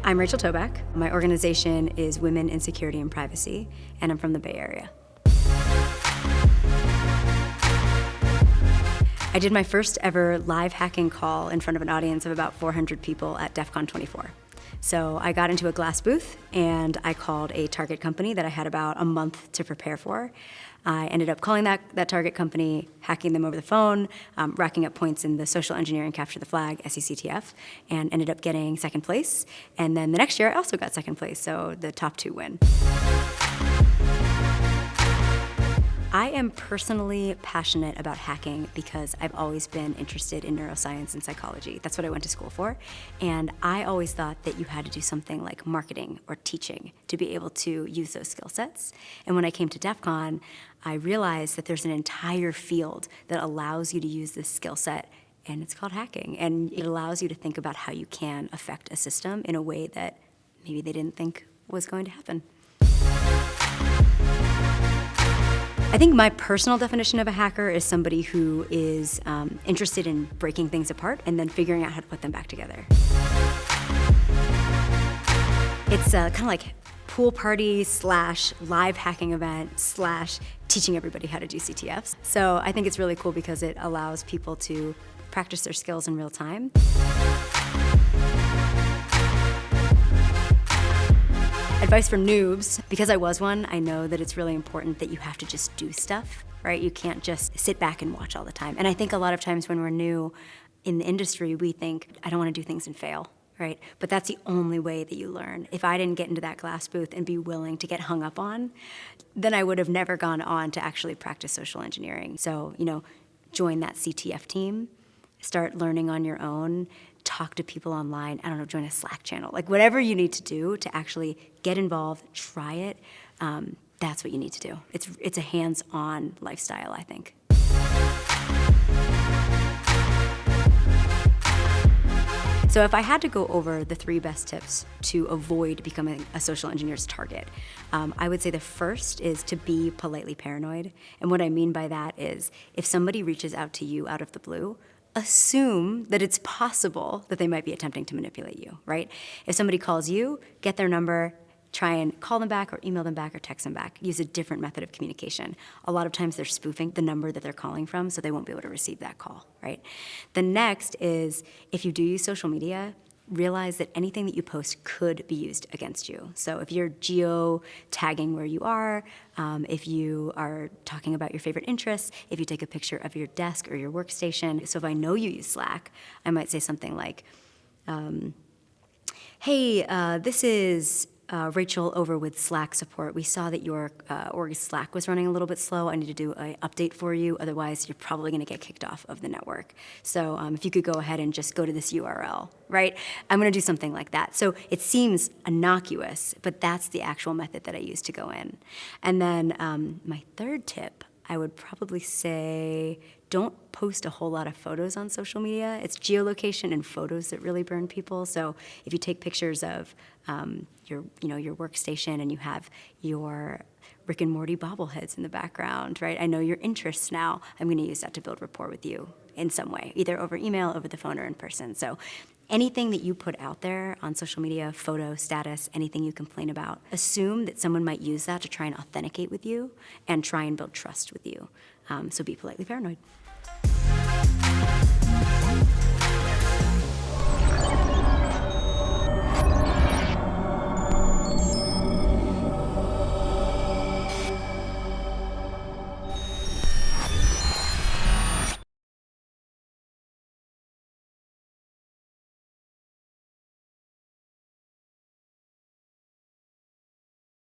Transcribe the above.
I'm Rachel Toback. My organization is Women in Security and Privacy, and I'm from the Bay Area. I did my first ever live hacking call in front of an audience of about 400 people at DEF CON 24. So I got into a glass booth and I called a target company that I had about a month to prepare for. I ended up calling that target company, hacking them over the phone, racking up points in the social engineering capture the flag, SECTF, and ended up getting second place. And then the next year I also got second place, so the top two win. I am personally passionate about hacking because I've always been interested in neuroscience and psychology. That's what I went to school for. And I always thought that you had to do something like marketing or teaching to be able to use those skill sets. And when I came to DEF CON, I realized that there's an entire field that allows you to use this skill set, and it's called hacking. And it allows you to think about how you can affect a system in a way that maybe they didn't think was going to happen. I think my personal definition of a hacker is somebody who is interested in breaking things apart and then figuring out how to put them back together. It's kind of like pool party / live hacking event / teaching everybody how to do CTFs. So I think it's really cool because it allows people to practice their skills in real time. Advice for noobs, because I was one, I know that it's really important that you have to just do stuff, right? You can't just sit back and watch all the time. And I think a lot of times when we're new in the industry, we think, I don't want to do things and fail, right? But that's the only way that you learn. If I didn't get into that glass booth and be willing to get hung up on, then I would have never gone on to actually practice social engineering. So, join that CTF team, start learning on your own, talk to people online, I don't know, join a Slack channel, like whatever you need to do to actually get involved, try it, that's what you need to do. It's a hands-on lifestyle, I think. So if I had to go over the 3 best tips to avoid becoming a social engineer's target, I would say the first is to be politely paranoid. And what I mean by that is if somebody reaches out to you out of the blue, assume that it's possible that they might be attempting to manipulate you, right? If somebody calls you, get their number, try and call them back or email them back or text them back. Use a different method of communication. A lot of times they're spoofing the number that they're calling from, so they won't be able to receive that call, right? The next is, if you do use social media, realize that anything that you post could be used against you. So if you're geo-tagging where you are, if you are talking about your favorite interests, if you take a picture of your desk or your workstation. So if I know you use Slack, I might say something like, hey, this is Rachel over with Slack support. We saw that your org Slack was running a little bit slow. I need to do an update for you. Otherwise, you're probably going to get kicked off of the network. So if you could go ahead and just go to this URL, right? I'm going to do something like that. So it seems innocuous, but that's the actual method that I use to go in. And then my third tip, I would probably say, don't post a whole lot of photos on social media. It's geolocation and photos that really burn people. So if you take pictures of your workstation and you have your Rick and Morty bobbleheads in the background, right? I know your interests now. I'm going to use that to build rapport with you in some way, either over email, over the phone, or in person. So anything that you put out there on social media, photo, status, anything you complain about, assume that someone might use that to try and authenticate with you and try and build trust with you. So be politely paranoid.